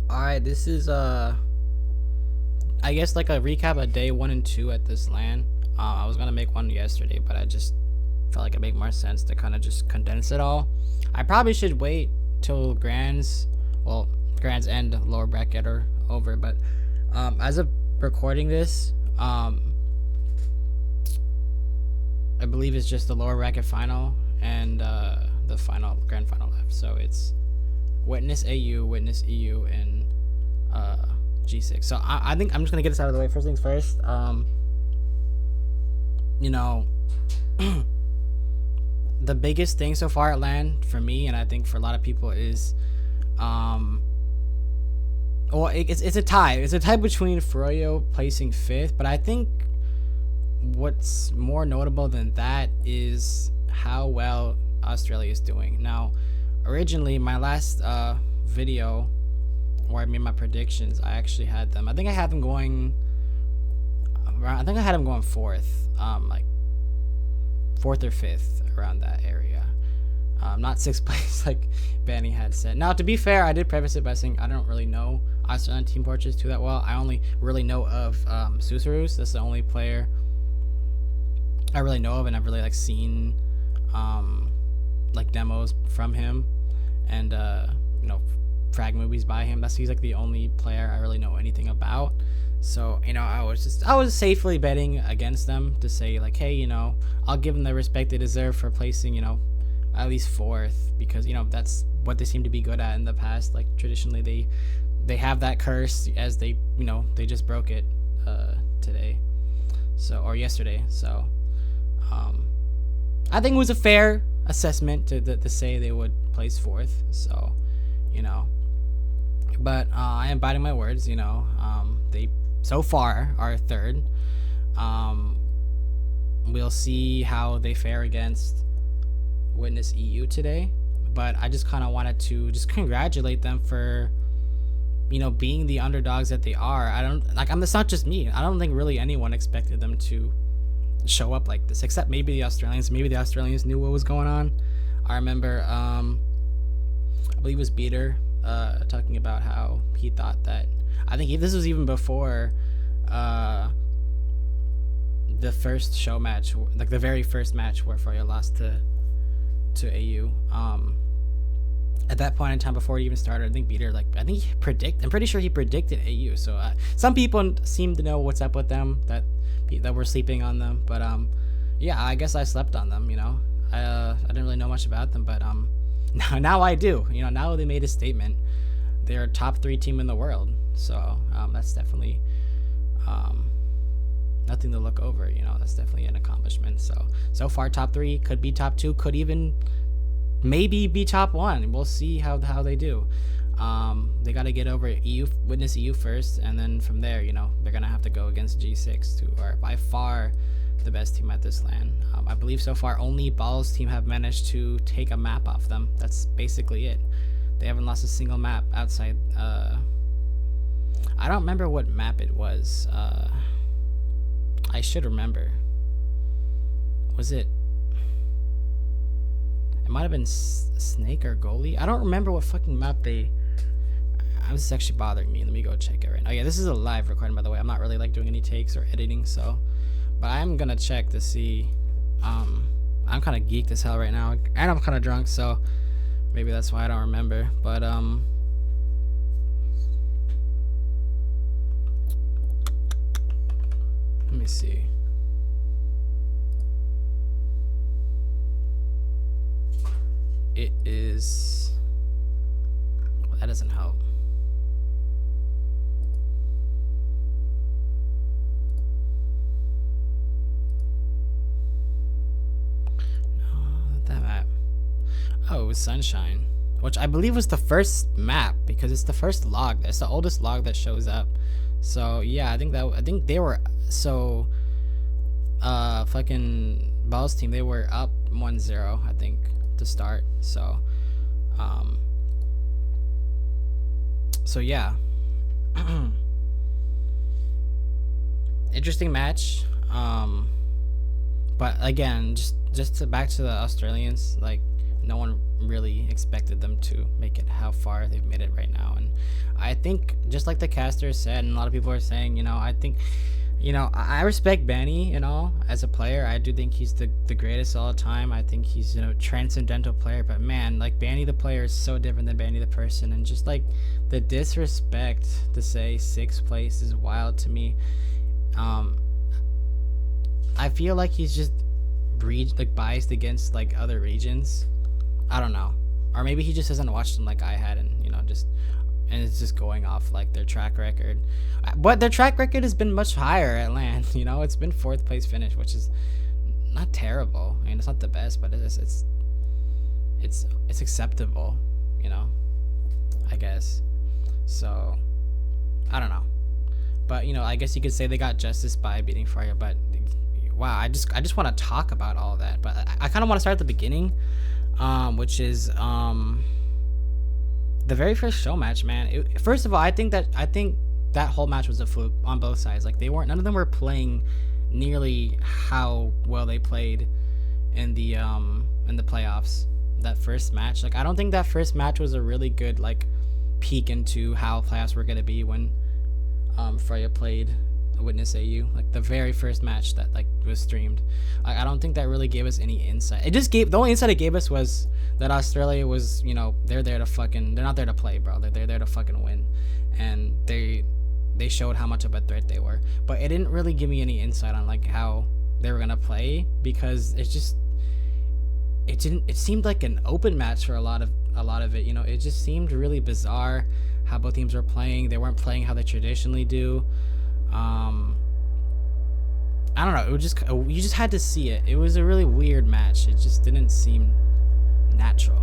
Alright, this is I guess like a recap of day 1 and 2 at this LAN. I was gonna make one yesterday, but I just felt like it made more sense to kind of just condense it all. I probably should wait till Grands end lower bracket are over, but as of recording this, I believe it's just the lower bracket final and the grand final left. So it's Witness AU, Witness EU, and G6. So I think I'm just gonna get this out of the way. First things first. You know, the biggest thing so far at LAN for me, and I think for a lot of people, is it's a tie. It's a tie between Froyo placing 5th, but I think what's more notable than that is how well Australia is doing. Now, originally, my last video where I made my predictions, I actually had them. I think I had them going 4th, like 4th or 5th, around that area. Not 6th place like Banny had said. Now, to be fair, I did preface it by saying I don't really know Australian team portraits too that well. I only really know of Susurus. That's the only player I really know of, and I've really like seen like demos from him, and frag movies by him. He's like the only player I really know anything about. So I was safely betting against them to say like, hey, I'll give them the respect they deserve for placing at least 4th, because that's what they seem to be good at in the past. Like traditionally they have that curse, as they just broke it today, or yesterday. So I think it was a fair assessment to say they would place 4th. So but I am biting my words. They so far are 3rd. We'll see how they fare against Witness EU today, but I just kind of wanted to just congratulate them for being the underdogs that they are. It's not just me. I don't think really anyone expected them to show up like this, except maybe the Australians. Maybe the Australians knew what was going on. I remember I believe it was Beater talking about how he thought that, I think this was even before the first show match, like the very first match where Froyo lost to AU. At that point in time, before it even started, I think Beater, I'm pretty sure he predicted AU. So some people seem to know what's up with them, that we're sleeping on them. But yeah, I guess I slept on them. I didn't really know much about them, but now I do. Now they made a statement. They're a top 3 team in the world. So that's definitely nothing to look over. That's definitely an accomplishment. So far, top 3, could be top 2, could even maybe be top 1. We'll see how they do. They got to get over Witness EU first, and then from there, they're gonna have to go against G6, who are by far the best team at this LAN. I believe so far only Ball's team have managed to take a map off them. That's basically it. They haven't lost a single map outside. I don't remember what map it was. I should remember. Was it? It might have been Snake or Goalie. I don't remember what fucking map they. This is actually bothering me. Let me go check it right now. Oh yeah, this is a live recording, by the way. I'm not really doing any takes or editing, so. But I'm gonna check to see. I'm kind of geeked as hell right now, and I'm kind of drunk, so maybe that's why I don't remember. But let me see. It is. Well, that doesn't help. No, not that map. Oh, it was Sunshine, which I believe was the first map, because it's the first log. It's the oldest log that shows up. So yeah, I think they were fucking Ball's team. They were up 1-0, I think, to start. So yeah. Interesting match. But again, back to the Australians, no one really expected them to make it how far they've made it right now, and I think just like the caster said, and a lot of people are saying, I think, I respect Benny, as a player. I do think he's the greatest of all time. I think he's, transcendental player. But man, like Benny the player is so different than Benny the person, and just like the disrespect to say 6th place is wild to me. I feel like he's just biased against like other regions. I don't know, or maybe he just hasn't watched them like I had, and and it's just going off like their track record. But their track record has been much higher at LAN. It's been 4th place finish, which is not terrible. I mean, it's not the best, but it's acceptable. I guess. So I don't know, but I guess you could say they got justice by beating Fryo. But wow, I just want to talk about all of that. But I kind of want to start at the beginning, which is the very first show match, man. First of all, I think that whole match was a fluke on both sides. Like none of them were playing nearly how well they played in the playoffs. That first match, like I don't think that first match was a really good like peek into how playoffs were gonna be when Freya played Witness AU. Like the very first match that like was streamed, I don't think that really gave us any insight. The only insight it gave us was that Australia was, they're there to fucking, they're not there to play, bro. They're there to fucking win, and they showed how much of a threat they were. But it didn't really give me any insight on like how they were gonna play, because it seemed like an open match for a lot of it. It just seemed really bizarre how both teams were playing. They weren't playing how they traditionally do. I don't know. It was just, you just had to see it. It was a really weird match. It just didn't seem natural.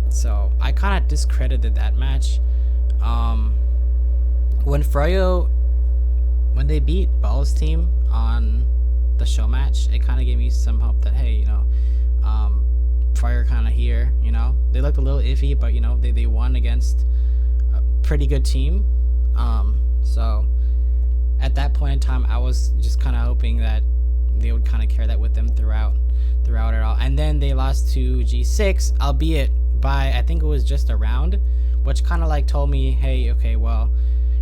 So I kind of discredited that match. When they beat Ball's team on the show match, it kind of gave me some hope that, hey, Fryo kind of here. They looked a little iffy, but they won against a pretty good team. So at that point in time, I was just kind of hoping that they would kind of carry that with them throughout it all. And then they lost to G6, albeit by, I think it was just a round, which kind of like told me, hey, okay, well,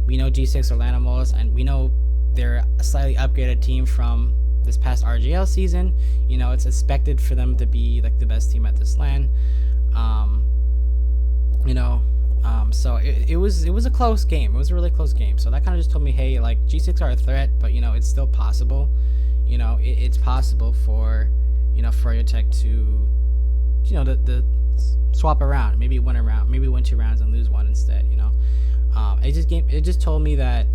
we know G6 are Lanimals, and we know they're a slightly upgraded team from this past RGL season. It's expected for them to be like the best team at this LAN. So it was a close game. It was a really close game. So that kind of just told me, hey, like G6 are a threat, but it's still possible. It's possible for Froyotech to the swap around, maybe win a round, maybe win 2 rounds and lose 1 instead. It just told me that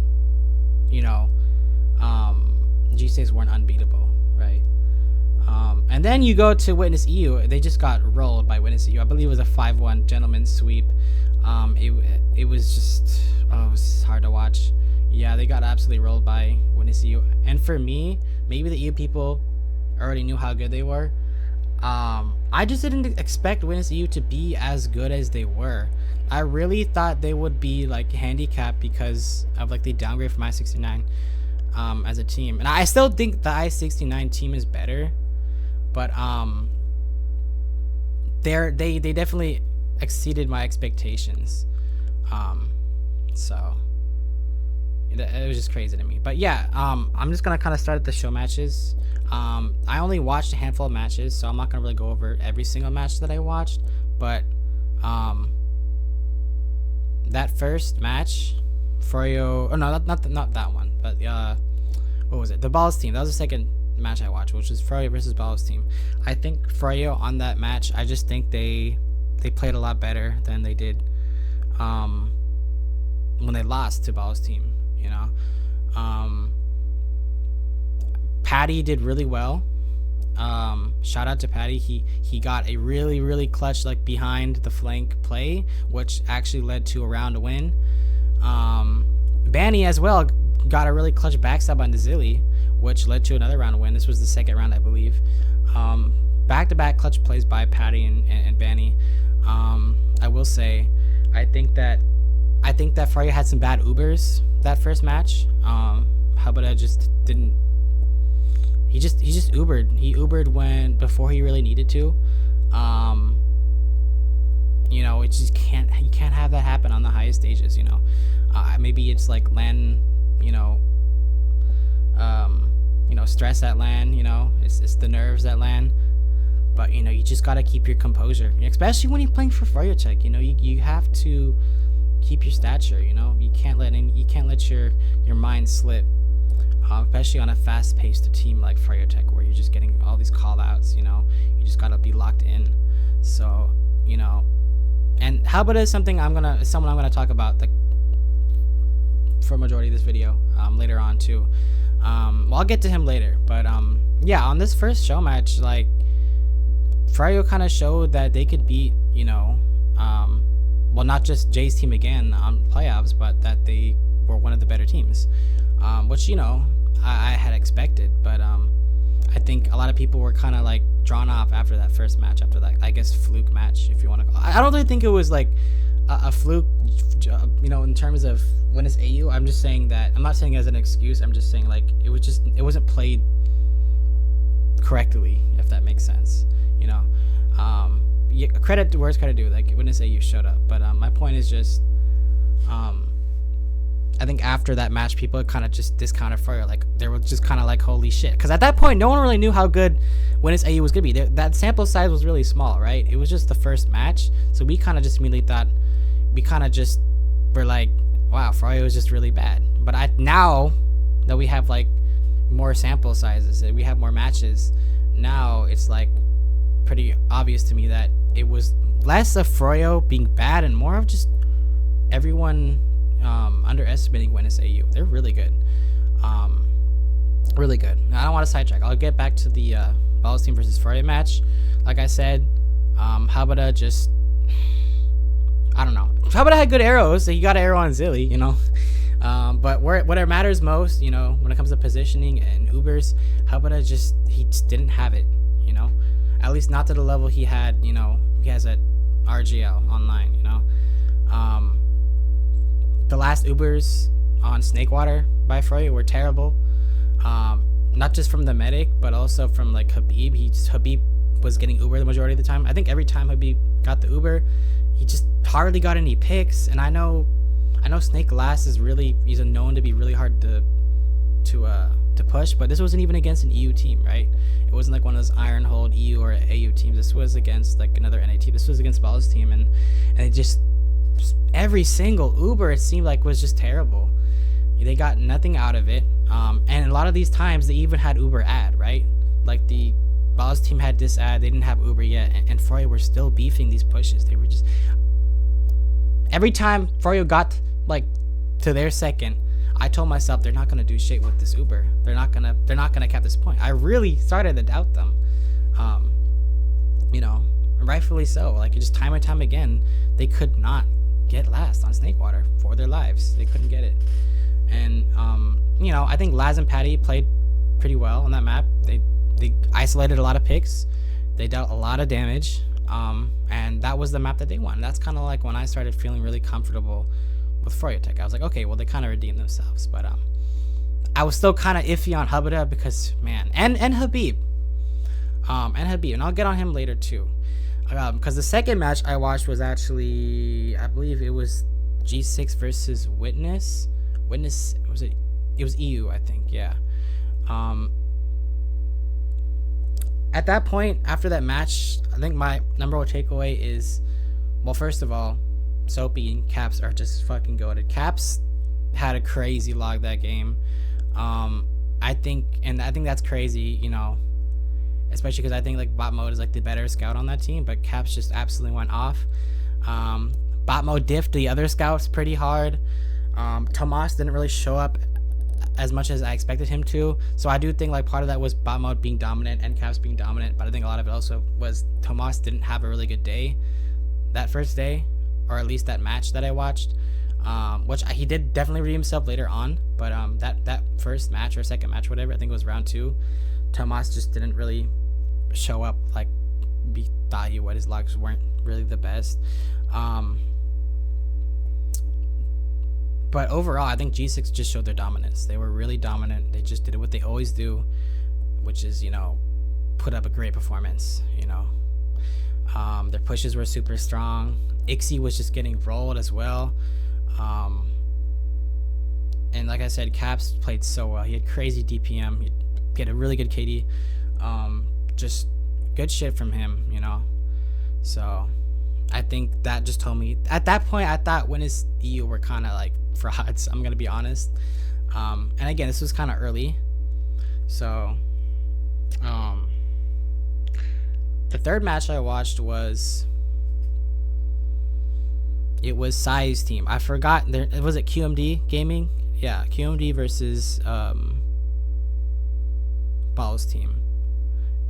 G6 weren't unbeatable, right? And then you go to Witness EU. They just got rolled by Witness EU. I believe it was a 5-1 gentleman's sweep. It was just, it was hard to watch. Yeah, they got absolutely rolled by Witness EU. And for me, maybe the EU people already knew how good they were. I just didn't expect Witness EU to be as good as they were. I really thought they would be like handicapped because of like the downgrade from I-69 as a team. And I still think the I-69 team is better, but they definitely exceeded my expectations. So it was just crazy to me. But yeah, I'm just gonna kind of start at the show matches. I only watched a handful of matches, so I'm not gonna really go over every single match that I watched. But that first match, Fryo, oh no, not that one, but what was it? The Balls team. That was the second match I watched, which was Fryo versus Balls team. I think Fryo on that match, I just think they played a lot better than they did when they lost to Balls team. Patty did really well. Shout out to Patty. He got a really clutch like behind the flank play, which actually led to a round win. Banny as well got a really clutch backstab on the Zilly, which led to another round win. This was the second round, I believe. Back-to-back clutch plays by Patty and Banny. I will say, I think that Fryo had some bad Ubers that first match. Habada just didn't. He just Ubered. He Ubered before he really needed to. you know, it just can't, you can't have that happen on the highest stages, you know. Maybe it's like LAN, you know, stress at LAN, you know, it's the nerves at LAN. But, you know, you just got to keep your composure, especially when you're playing for Froyotech. You know, you have to keep your stature, you know. You can't let your mind slip, especially on a fast-paced team like Froyotech, where you're just getting all these call-outs, you know. You just got to be locked in. So, you know, and Habada is someone I'm gonna talk about for a majority of this video later on too. Well, I'll get to him later, but yeah, on this first show match, like, Fryo kind of showed that they could beat, you know, well, not just Jay's team again on playoffs, but that they were one of the better teams, which, you know, I had expected. But I think a lot of people were kind of like drawn off after that first match, after that, I guess, fluke match, if you want to call it. I don't really think it was like a fluke, you know, in terms of when it's AU. I'm just saying that, I'm not saying it as an excuse, I'm just saying, like, it wasn't played correctly, if that makes sense, you know. Yeah, credit to where it's credit due, like, when it's AU showed up. But my point is just, I think after that match, people kind of just discounted Froyo. Like, they were just kind of like, holy shit. Because at that point, no one really knew how good Winners AU was going to be. That sample size was really small, right? It was just the first match. So we kind of just immediately thought, we kind of just were like, wow, Froyo is just really bad. But now that we have, like, more sample sizes, we have more matches, now it's, like, pretty obvious to me that it was less of Froyo being bad and more of just everyone underestimating Winners AU. They're really good. Really good. Now, I don't want to sidetrack. I'll get back to the Balls team versus Froyo match. Like I said, Habada just, I don't know. Habada had good arrows. He got an arrow on Zilly, you know. But what it matters most, you know, when it comes to positioning and Ubers, Habada he just didn't have it, you know. At least not to the level he had, you know, he has at RGL online, you know. The last Ubers on Snakewater by Froyo were terrible. Not just from the medic, but also from, like, Habib. Habib was getting Uber the majority of the time. I think every time Habib got the Uber, he just hardly got any picks. And I know Snake Glass he's known to be really hard to push, but this wasn't even against an EU team, right? It wasn't like one of those Iron Hold EU or AU teams. This was against, like, another NA team. This was against Ball's team, and it just, every single Uber, it seemed like, was just terrible. They got nothing out of it, and a lot of these times they even had Uber ad, right? Like, the Ball's team had this ad, they didn't have Uber yet, and Froyo were still beefing these pushes. They were just, every time Froyo got, like, to their second, I told myself they're not gonna do shit with this Uber. They're not gonna cap this point. I really started to doubt them. You know, rightfully so. Like, just time and time again, they could not get last on Snakewater for their lives. They couldn't get it. And you know, I think Laz and Patty played pretty well on that map. They isolated a lot of picks. They dealt a lot of damage. And that was the map that they won. That's kind of like when I started feeling really comfortable with Froyotech. I was like, okay, well, they kind of redeemed themselves. But I was still kind of iffy on Habada because, man, and Habib. And I'll get on him later too. Because the second match I watched was actually, I believe it was G6 versus Witness. It was EU, I think, yeah. At that point, after that match, I think my number one takeaway is, well, first of all, Soapy and Caps are just fucking goated. Caps had a crazy log that game. I think that's crazy, you know, especially because I think, like, bot mode is, like, the better scout on that team, but Caps just absolutely went off. Bot mode diffed the other scouts pretty hard. Tomas didn't really show up as much as I expected him to, so I do think, like, part of that was bot mode being dominant and Caps being dominant, but I think a lot of it also was Tomas didn't have a really good day that first day, or at least that match that I watched, which he did definitely redeem himself later on, but that first match or second match, whatever, I think it was round 2, Tomas just didn't really show up like we thought he would. His logs weren't really the best. But overall, I think G6 just showed their dominance. They were really dominant. They just did what they always do, which is, you know, put up a great performance, you know. Their pushes were super strong. Ixie was just getting rolled as well. And like I said, Caps played so well. He had crazy DPM. He had a really good KD. Just good shit from him, you know. So I think that just told me at that point I thought Witness EU were kind of like frauds. I'm gonna be honest. And again, this was kind of early. So the third match I watched was Sai's team. I forgot. Was it QMD Gaming? Yeah, QMD versus Ball's team.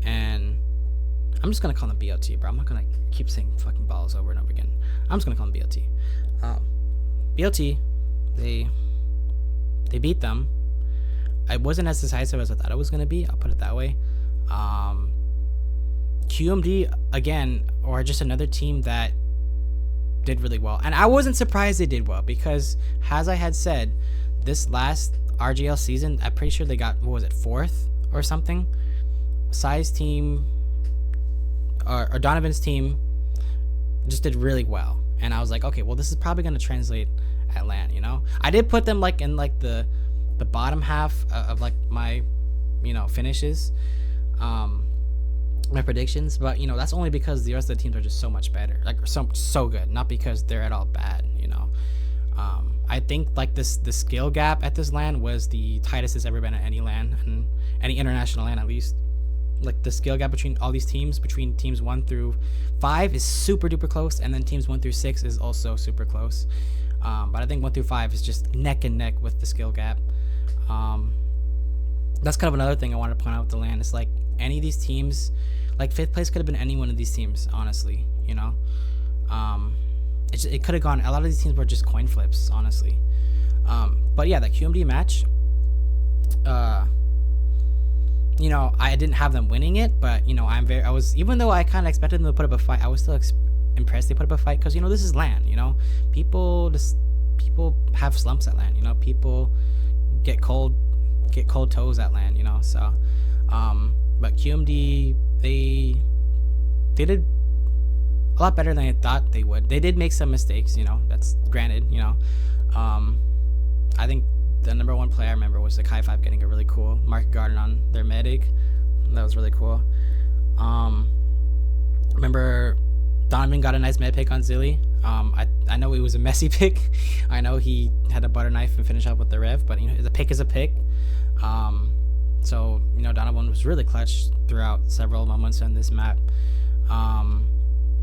And I'm just gonna call them BLT, bro. I'm not gonna keep saying fucking Balls over and over again. I'm just gonna call them BLT. BLT, they beat them. I wasn't as decisive as I thought it was gonna be. I'll put it that way. QMD again, or just another team that did really well, and I wasn't surprised they did well because, as I had said, this last RGL season, I'm pretty sure they got, what was it, 4th or something. Sai's team or Donovan's team just did really well, and I was like, okay, well, this is probably going to translate at LAN, you know. I did put them like in like the bottom half of like my, you know, finishes, my predictions, but you know, that's only because the rest of the teams are just so much better, like so good, not because they're at all bad, you know. I think like the skill gap at this LAN was the tightest it's ever been at any LAN, and any international LAN at least. Like the skill gap between all these teams, between teams 1 through 5 is super duper close, and then teams 1 through 6 is also super close. But I think 1 through 5 is just neck and neck with the skill gap. That's kind of another thing I wanted to point out with the LAN. It's like any of these teams, like 5th place could have been any one of these teams, honestly, you know. It could have gone, a lot of these teams were just coin flips, honestly. But yeah, that QMD match, you know, I didn't have them winning it, but you know, I was, even though I kind of expected them to put up a fight, I was still impressed they put up a fight, because you know, this is LAN, you know, people have slumps at LAN, you know, people get cold toes at LAN, you know. So but QMD, they did a lot better than I thought they would. They did make some mistakes, you know, that's granted, you know. I think the number 1 play I remember was the Kai 5 getting a really cool market garden on their medic. That was really cool. Remember Donovan got a nice med pick on Zilly. I know it was a messy pick. I know he had a butter knife and finish up with the rev, but you know, the pick is a pick. So you know, Donovan was really clutch throughout several moments on this map.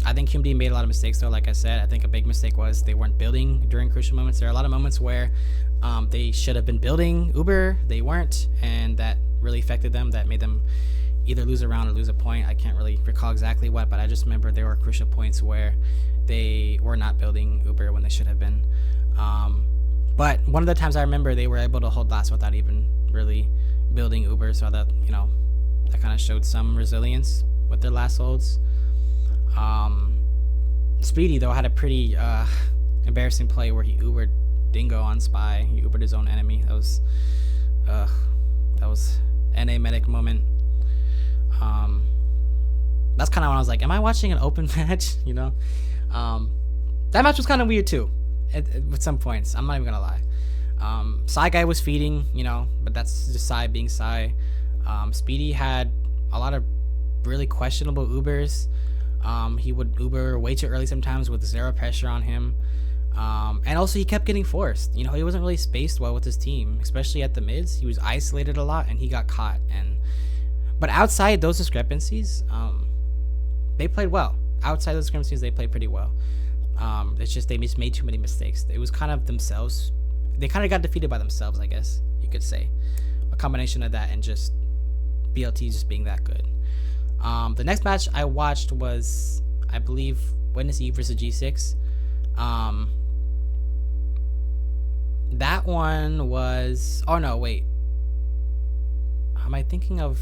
I think QMD made a lot of mistakes though. Like I said, I think a big mistake was they weren't building during crucial moments. There are a lot of moments where they should have been building Uber, they weren't, and that really affected them. That made them either lose a round or lose a point. I can't really recall exactly what, but I just remember there were crucial points where they were not building Uber when they should have been. But one of the times I remember they were able to hold last without even really building Uber, so that, you know, that kind of showed some resilience with their last holds. Speedy though had a pretty embarrassing play where he Ubered Dingo on Spy. He Ubered his own enemy. That was NA medic moment. That's kind of when I was like, am I watching an open match? You know, that match was kind of weird too at some points. I'm not even gonna lie. Psy guy was feeding, you know, but that's just Psy being Psy. Speedy had a lot of really questionable Ubers. He would Uber way too early sometimes with 0 pressure on him. And also he kept getting forced. You know, he wasn't really spaced well with his team, especially at the mids. He was isolated a lot and he got caught. But outside those discrepancies, they played well. Outside those discrepancies, they played pretty well. It's just they just made too many mistakes. It was kind of themselves. They kind of got defeated by themselves, I guess you could say. A combination of that and just BLT just being that good. The next match I watched was, I believe, Witness E versus G6. That one was, oh no, wait. Am I thinking of,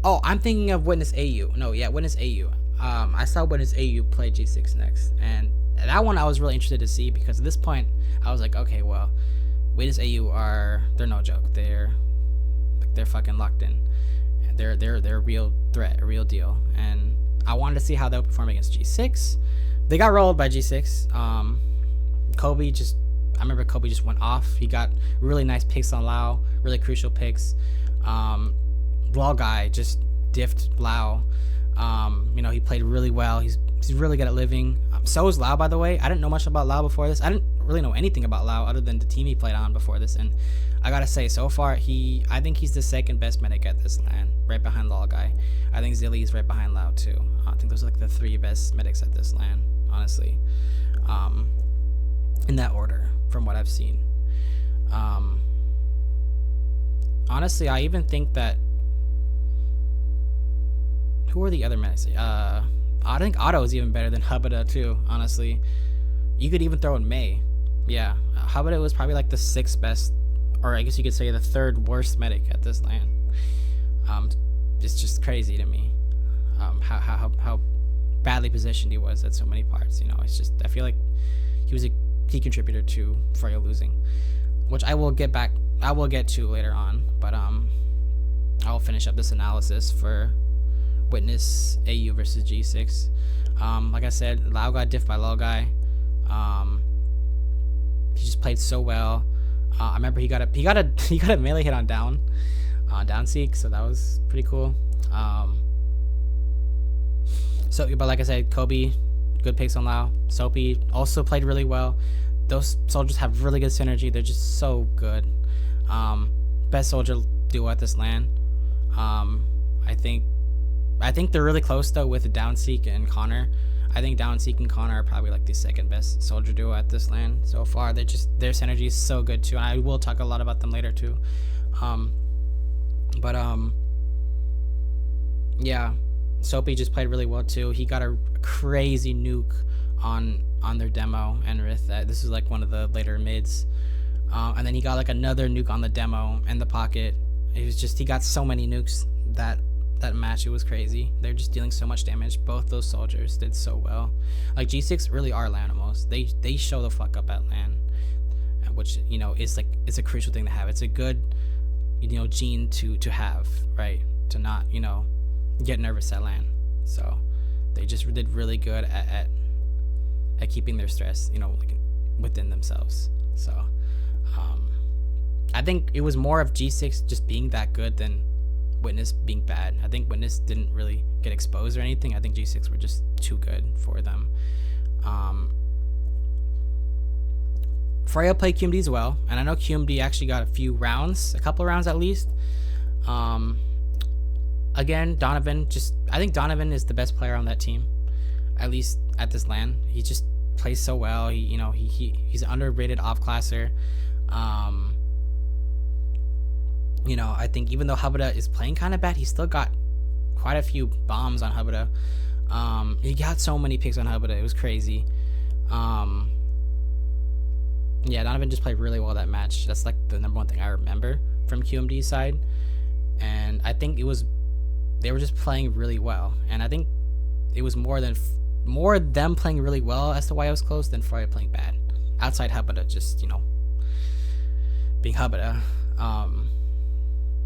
oh, I'm thinking of Witness AU. No, yeah, Witness AU. I saw Witness AU play G6 next, and that one I was really interested to see, because at this point I was like, okay, well, Witness AU they're no joke. They're fucking locked in. They're a real threat, a real deal. And I wanted to see how they would perform against G6. They got rolled by G6. Kobe just, I remember Kobe just went off. He got really nice picks on Lau, really crucial picks. Wall guy just diffed Lau. He played really well. He's really good at living. So is Lau, by the way. I didn't know much about Lau before this. I didn't really know anything about Lau other than the team he played on before this. And I gotta say, so far, I think he's the second best medic at this LAN, right behind Law guy. I think Zilly is right behind Lau too. I think those are like the 3 best medics at this LAN, honestly. In that order, from what I've seen. Honestly, I even think that. Who are the other medics? I think Otto is even better than Hubada too, honestly. You could even throw in May. Yeah, Hubada was probably like the 6th best, or I guess you could say the 3rd worst medic at this LAN. It's just crazy to me how badly positioned he was at so many parts. It's just, I feel like he was a key contributor to Froyo losing, which I will get to later on. But I'll finish up this analysis for Witness AU versus G6. Like I said, Lau got diffed by Low guy. He just played so well. I remember he got a melee hit on down seek, so that was pretty cool. But like I said, Kobe, good picks on Lau. Soapy also played really well. Those soldiers have really good synergy. They're just so good. Best soldier duo at this LAN. I think they're really close though with Downseek and Connor. I think Downseek and Connor are probably like the 2nd best soldier duo at this LAN so far. Their synergy is so good too, and I will talk a lot about them later too. Yeah, Soapy just played really well too. He got a crazy nuke on their demo, and this is like one of the later mids. And then he got like another nuke on the demo and the pocket. He got so many nukes that match. It was crazy. They're just dealing so much damage. Both those soldiers did so well. Like G6 really are LANimals. They show the fuck up at LAN, which is like, it's a crucial thing to have. It's a good gene to have, right? To not get nervous at LAN. So they just did really good at keeping their stress like within themselves. So I think it was more of G6 just being that good than Witness being bad. I think Witness didn't really get exposed or anything. I think G6 were just too good for them. Freya played QMD as well, and I know QMD actually got a couple rounds at least. Again, Donovan, I think Donovan is the best player on that team, at least at this LAN. He just plays so well. He's an underrated off-classer. I think even though Hubada is playing kind of bad, he still got quite a few bombs on Hubada. He got so many picks on Hubada. It was crazy. Yeah, Donovan just played really well that match. That's like the number one thing I remember from QMD's side. And I think they were just playing really well. And I think it was more them playing really well as to why it was close than Freya playing bad. Outside Hubada just, being Hubada.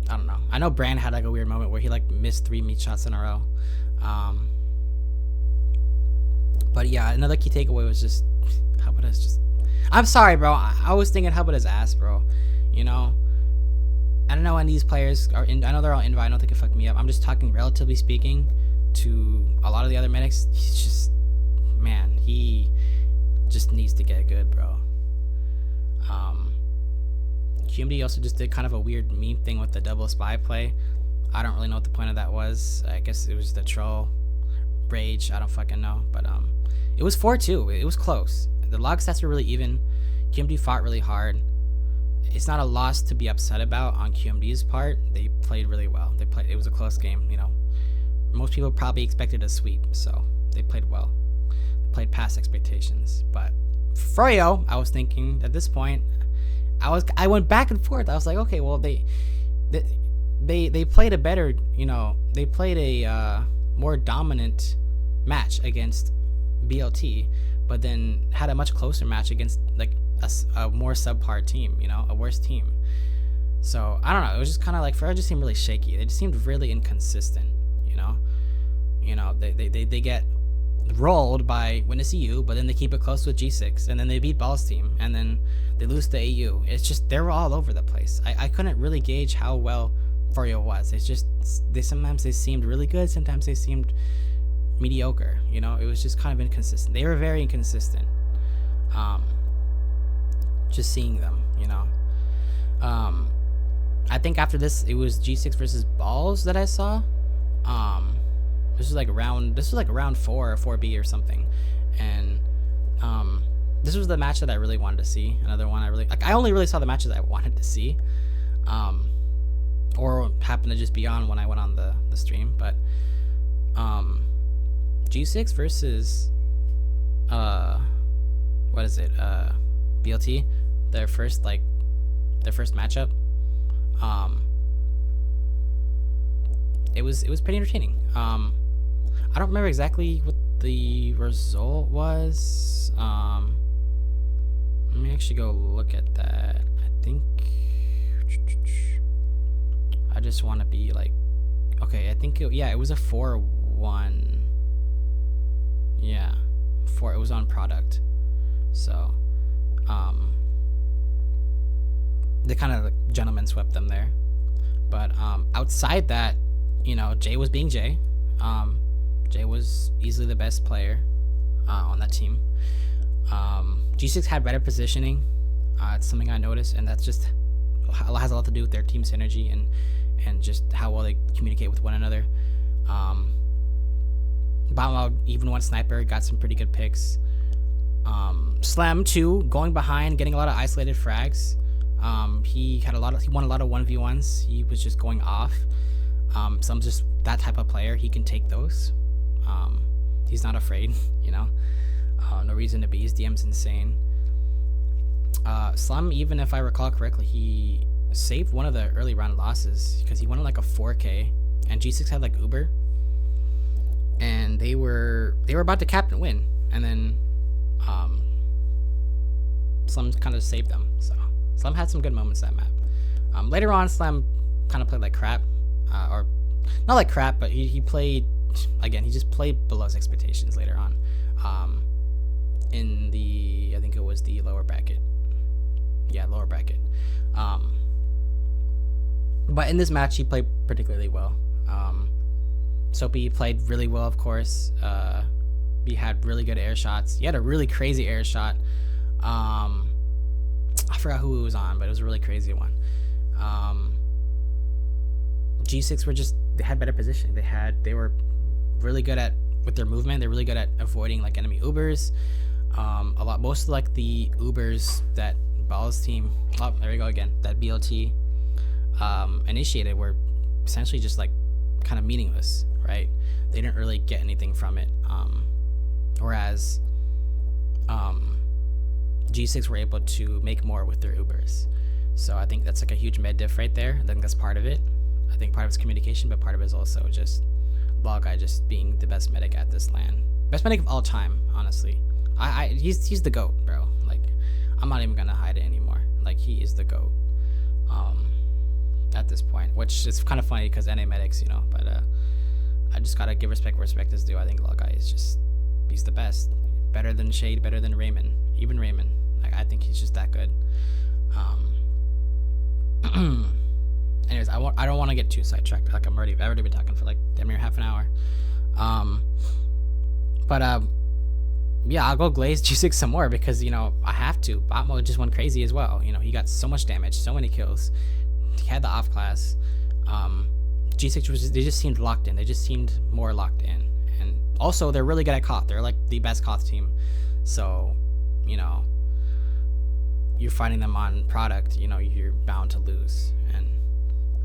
I don't know. I know Brand had like a weird moment where he like missed 3 meat shots in a row. But yeah, another key takeaway was just Hubada's just. I'm sorry, bro. I was thinking Hubada's ass, bro. I don't know when these players are in. I know they're all invite. I don't think it fucked me up. I'm just talking relatively speaking to a lot of the other medics. He's just, man, he just needs to get good, bro. QMD also just did kind of a weird meme thing with the double spy play. I don't really know what the point of that was. I guess it was the troll rage. I don't fucking know. But it was 4-2. It was close. The log stats were really even. QMD fought really hard. It's not a loss to be upset about on QMD's part. They played really well. It was a close game. Most people probably expected a sweep, so they played well. They played past expectations. But Froyo, I was thinking at this point, I went back and forth. I was like, okay, well they played a better, they played a more dominant match against BLT, but then had a much closer match against like a more subpar team, a worse team. So I don't know. It was just kind of like Froyo just seemed really shaky. They just seemed really inconsistent, You know, they get rolled by Witness EU, but then they keep it close with G6, and then they beat Ball's team, and then they lose to AU. It's just, they're all over the place. I couldn't really gauge how well Forio was. It's just, sometimes they seemed really good, sometimes they seemed mediocre. You know, it was just kind of inconsistent. They were very inconsistent. Just seeing them, you know. I think after this, it was G6 versus Balls that I saw. This was like round 4 or 4B or something, and this was the match that I really wanted to see. Another one I only really saw the matches I wanted to see, or happened to just be on when I went on the stream. But G6 versus what is it? BLT, their first matchup. It was pretty entertaining. I don't remember exactly what the result was. Let me actually go look at that. I think I just want to be like, okay, I think it was a 4-1. Yeah, it was on product. So they kind of gentlemen swept them there. But outside that, you know, Jay was being Jay. Jay was easily the best player on that team. G6 had better positioning. It's something I noticed, and that's just has a lot to do with their team synergy and just how well they communicate with one another. Bottom even one sniper, got some pretty good picks. Slam too, going behind, getting a lot of isolated frags. He won a lot of 1v1s. He was just going off. Some just that type of player. He can take those. He's not afraid, you know. No reason to be. His DM's insane. Slum, even if I recall correctly, he saved one of the early round losses because he won like a 4K, and G6 had like Uber, and they were about to captain win, and then Slum kind of saved them. So Slum had some good moments that map. Later on, Slum kind of played like crap, or not like crap, but he played, again, he just played below his expectations later on. In the, I think it was the lower bracket. Yeah, lower bracket. But in this match, he played particularly well. Soapy played really well, of course. He had really good air shots. He had a really crazy air shot. I forgot who it was on, but it was a really crazy one. G6 they had better positioning. They were really good with their movement. They're really good at avoiding like enemy Ubers. Most of like the Ubers that Ball's team, oh, there we go again, that BLT initiated were essentially just like kind of meaningless, right? They didn't really get anything from it. Whereas G6 were able to make more with their Ubers. So I think that's like a huge med diff right there. I think that's part of it. I think part of it's communication, but part of it is also just Ball Guy just being the best medic at this LAN. Best medic of all time, honestly. He's the GOAT, bro. Like, I'm not even gonna hide it anymore. Like, he is the GOAT. At this point, which is kind of funny because NA medics, you know, but I just gotta give respect where respect is due. I think Ball Guy is just, he's the best. Better than Shade, better than Raymond. Even Raymond. Like, I think he's just that good. Anyways, I don't want to get too sidetracked. Like, I've already been talking for like damn near half an hour. Yeah, I'll go glaze G6 some more because, you know, I have to. Botmo just went crazy as well. You know, he got so much damage, so many kills. He had the off class. G6 they just seemed locked in. They just seemed more locked in. And also, they're really good at Koth. They're like the best Koth team. So, you know, you're fighting them on product, you know, you're bound to lose. And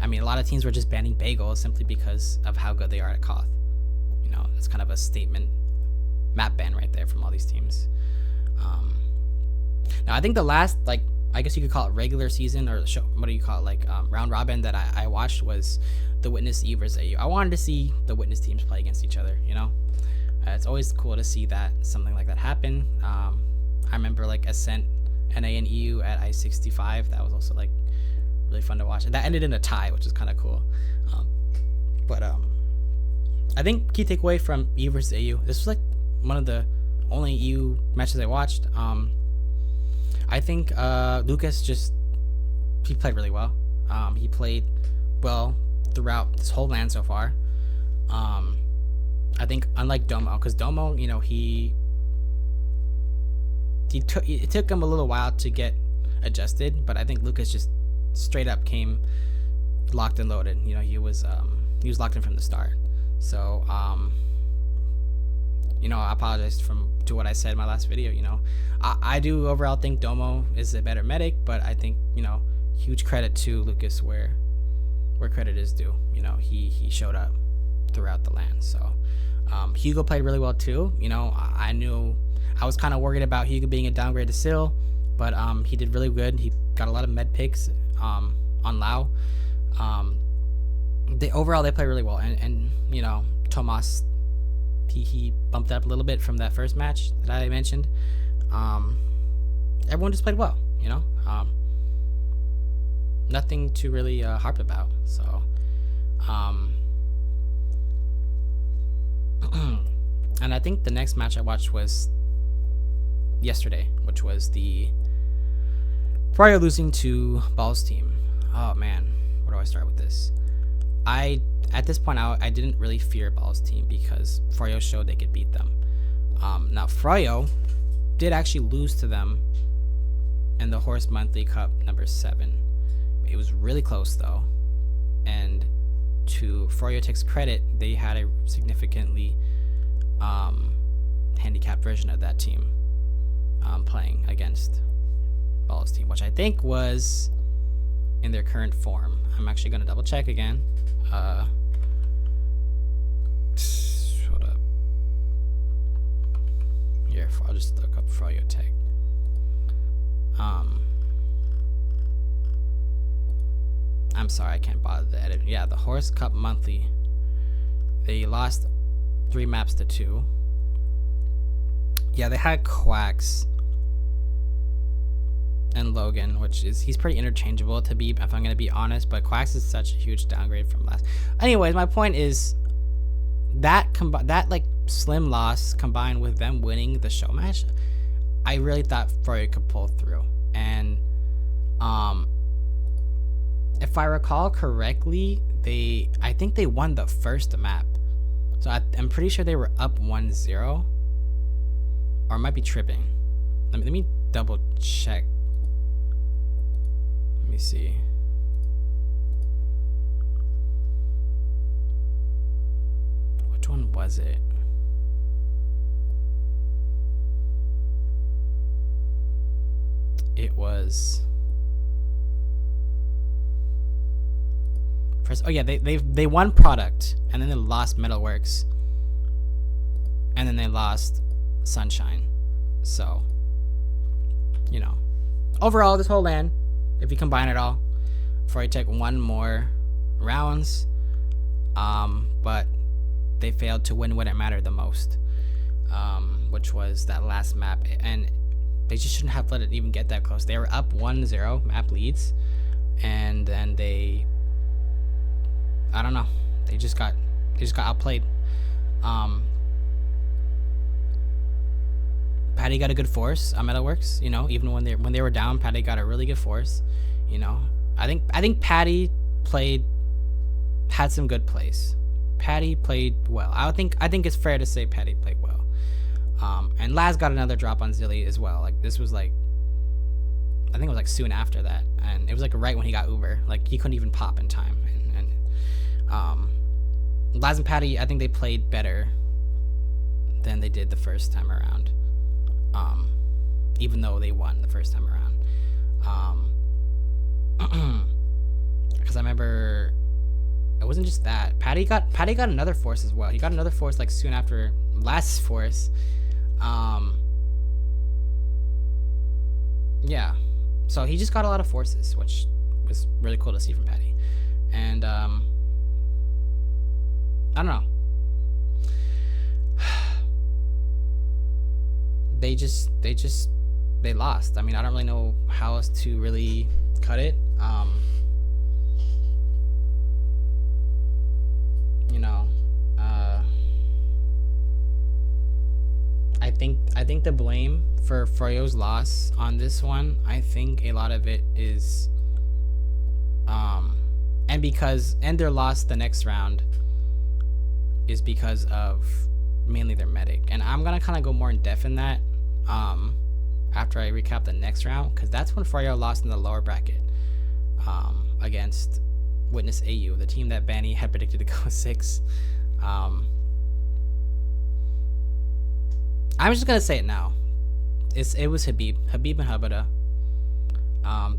I mean, a lot of teams were just banning Bagel simply because of how good they are at Koth. You know, it's kind of a statement map ban right there from all these teams. Now I think the last, like, I guess you could call it regular season or show, what do you call it, like round robin that I watched was the Witness E versus AU. I wanted to see the Witness teams play against each other, you know. It's always cool to see that something like that happen. I remember like Ascent, NA and EU at I-65. That was also like really fun to watch. And that ended in a tie, which is kind of cool. I think key takeaway from EU versus AU. This was like one of the only EU matches I watched. I think Lucas he played really well. He played well throughout this whole LAN so far. I think unlike Domo, because Domo, you know, it took him a little while to get adjusted, but I think Lucas just straight up came locked and loaded. You know, he was locked in from the start. So you know, I apologize to what I said in my last video. You know, I do overall think Domo is a better medic, but I think, you know, huge credit to Lucas where credit is due. You know, he showed up throughout the LAN. So Hugo played really well too. You know, I knew I was kind of worried about Hugo being a downgrade to Syl, but he did really good. He got a lot of med picks on Lao. Overall they played really well, and you know, Tomas, he bumped up a little bit from that first match that I mentioned. Everyone just played well, you know. Nothing to really harp about. So and I think the next match I watched was yesterday, which was the Fryo losing to Ball's team. Oh man, where do I start with this? At this point I didn't really fear Ball's team because Fryo showed they could beat them. Now Fryo did actually lose to them in the Horse Monthly Cup number 7. It was really close though, and to Froyotech's credit, they had a significantly handicapped version of that team playing against Ball's team, which I think was in their current form. I'm actually going to double check again. Hold up. Here, I'll just look up Froyotech. I'm sorry, I can't bother to edit. Yeah, the Horse Cup Monthly. They lost 3 maps to 2. Yeah, they had Quacks and Logan, he's pretty interchangeable if I'm gonna be honest, but Quacks is such a huge downgrade from last. Anyways, my point is that like slim loss combined with them winning the show match, I really thought Froyo could pull through. And if I recall correctly, I think they won the first map. So I'm pretty sure they were up 1-0. Or I might be tripping. Let me double check. Let me see. Which one was it? It was first. Oh yeah, they won Product, and then they lost Metalworks, and then they lost Sunshine. So, you know, overall this whole LAN, if you combine it all, Froyotech won more rounds, but they failed to win when it mattered the most, which was that last map. And they just shouldn't have let it even get that close. They were up 1-0 map leads, and then I don't know, they just got outplayed. Patty got a good force on Metalworks, you know, even when they were down, Patty got a really good force, you know. I think Patty had some good plays. Patty played well. I think it's fair to say Patty played well. And Laz got another drop on Zilly as well. Like, this was like, I think it was like soon after that, and it was like right when he got Uber. Like, he couldn't even pop in time. And Laz and Patty, I think they played better than they did the first time around. Even though they won the first time around. Because I remember it wasn't just that. Patty got another force as well. He got another force like soon after last force. Yeah. So he just got a lot of forces, which was really cool to see from Patty. And I don't know. They lost. I mean, I don't really know how else to really cut it. You know, think the blame for Froyo's loss on this one, I think a lot of it is and their loss the next round is because of mainly their medic. And I'm gonna kind of go more in depth in that after I recap the next round, because that's when Froyo lost in the lower bracket against Witness AU, the team that Banny had predicted to go 6. I'm just gonna say it now. It was Habib and Habada.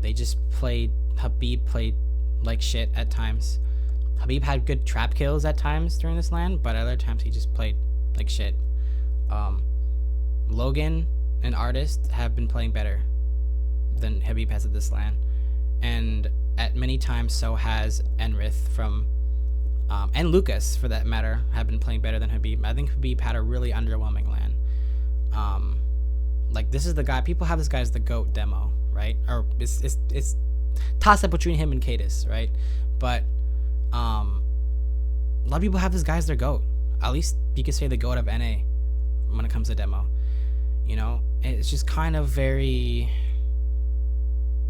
They just played. Habib played like shit at times. Habib had good trap kills at times during this LAN, but other times he just played like shit. Logan and Artist have been playing better than Habib has at this LAN, and at many times so has Enrith from and Lucas, for that matter, have been playing better than Habib. I think Habib had a really underwhelming LAN. Like, this is the guy, people have this guy as the GOAT demo, right? Or it's toss up between him and Cadis, right? But a lot of people have this guy as their GOAT. At least you could say the GOAT of NA when it comes to demo. You know, it's just kind of very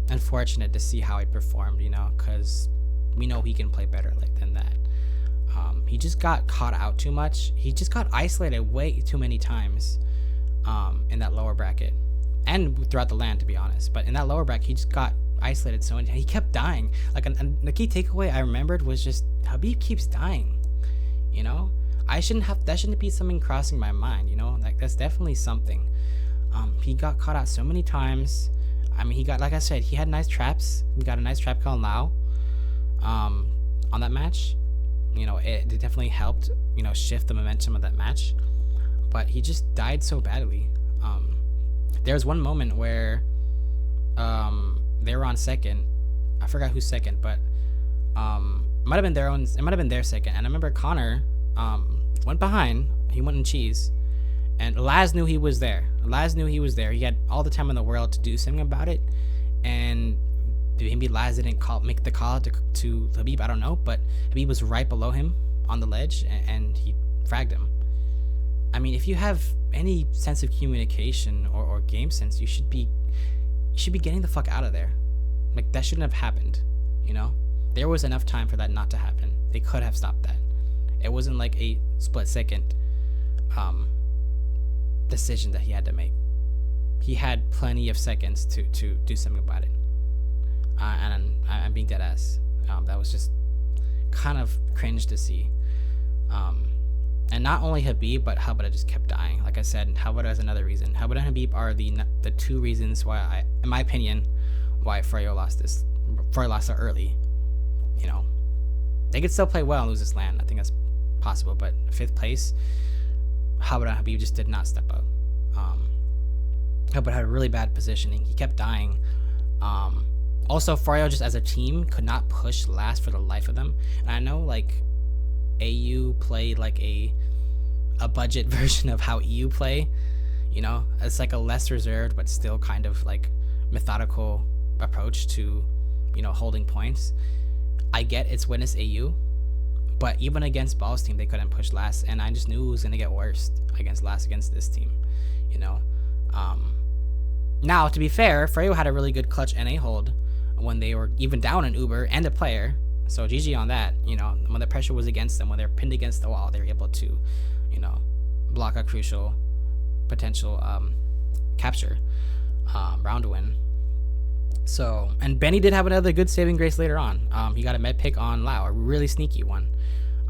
unfortunate to see how he performed, you know, because we know he can play better than that. He just got caught out too much. He just got isolated way too many times in that lower bracket and throughout the LAN, to be honest. But in that lower bracket, he just got isolated so many times. He kept dying. Like, the key takeaway I remembered was just Habib keeps dying. You know, that shouldn't be something crossing my mind. You know, like, that's definitely something. He got caught out so many times. I mean, he got, like I said, he had nice traps. He got a nice trap kill on Lao on that match. You know, it definitely helped, you know, shift the momentum of that match. But he just died so badly. There was one moment where they were on second. I forgot who's second, but it might have been their second. And I remember Connor went behind. He went in cheese. And Laz knew he was there. He had all the time in the world to do something about it. And maybe Laz didn't make the call to Habib. I don't know. But Habib was right below him on the ledge, and he fragged him. I mean, if you have any sense of communication or game sense, you should be getting the fuck out of there. Like, that shouldn't have happened. You know, there was enough time for that not to happen. They could have stopped that. It wasn't like a split second decision that he had to make. He had plenty of seconds to do something about it. And I'm being dead ass. That was just kind of cringe to see. And not only Habib, but Habada just kept dying. Like I said, Habada is another reason. Habada and Habib are the two reasons why in my opinion, why Froyo lost so early. You know, they could still play well and lose this LAN. I think that's possible, but 5th place, Habada and Habib just did not step up. Habada had a really bad positioning. He kept dying. Also, Froyo just as a team could not push last for the life of them. And I know, like, AU played like a budget version of how EU play. You know, it's like a less reserved but still kind of like methodical approach to, you know, holding points. I get it's Witness AU, but even against Ball's team, they couldn't push last, and I just knew it was gonna get worse against this team. You know, now to be fair, Froyo had a really good clutch NA hold when they were even down an Uber and a player. So GG on that. You know, when the pressure was against them, when they're pinned against the wall, they were able to, you know, block a crucial potential capture round win. So, and Benny did have another good saving grace later on. He got a med pick on Lao, a really sneaky one.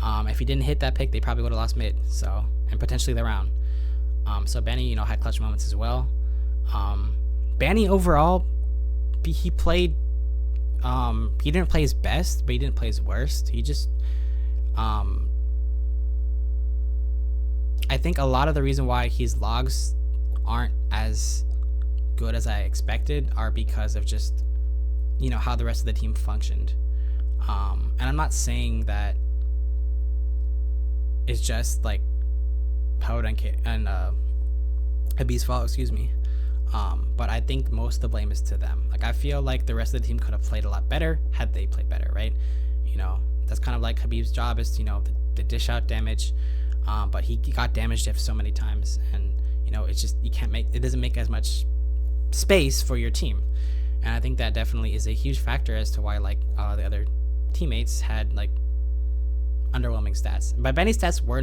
If he didn't hit that pick, they probably would have lost mid. So, and potentially the round. So Benny, you know, had clutch moments as well. Benny overall, he played. He didn't play his best, but he didn't play his worst. He just, I think a lot of the reason why his logs aren't as good as I expected are because of just, you know, how the rest of the team functioned. And I'm not saying that it's just like Howard and Habib's fault, excuse me. But I think most of the blame is to them. Like, I feel like the rest of the team could have played a lot better had they played better, right? You know, that's kind of like Habib's job is, you know, the dish out damage. But he got damaged so many times, and, you know, it's just, you can't make, it doesn't make as much space for your team. And I think that definitely is a huge factor as to why like the other teammates had like underwhelming stats. But Benny's stats were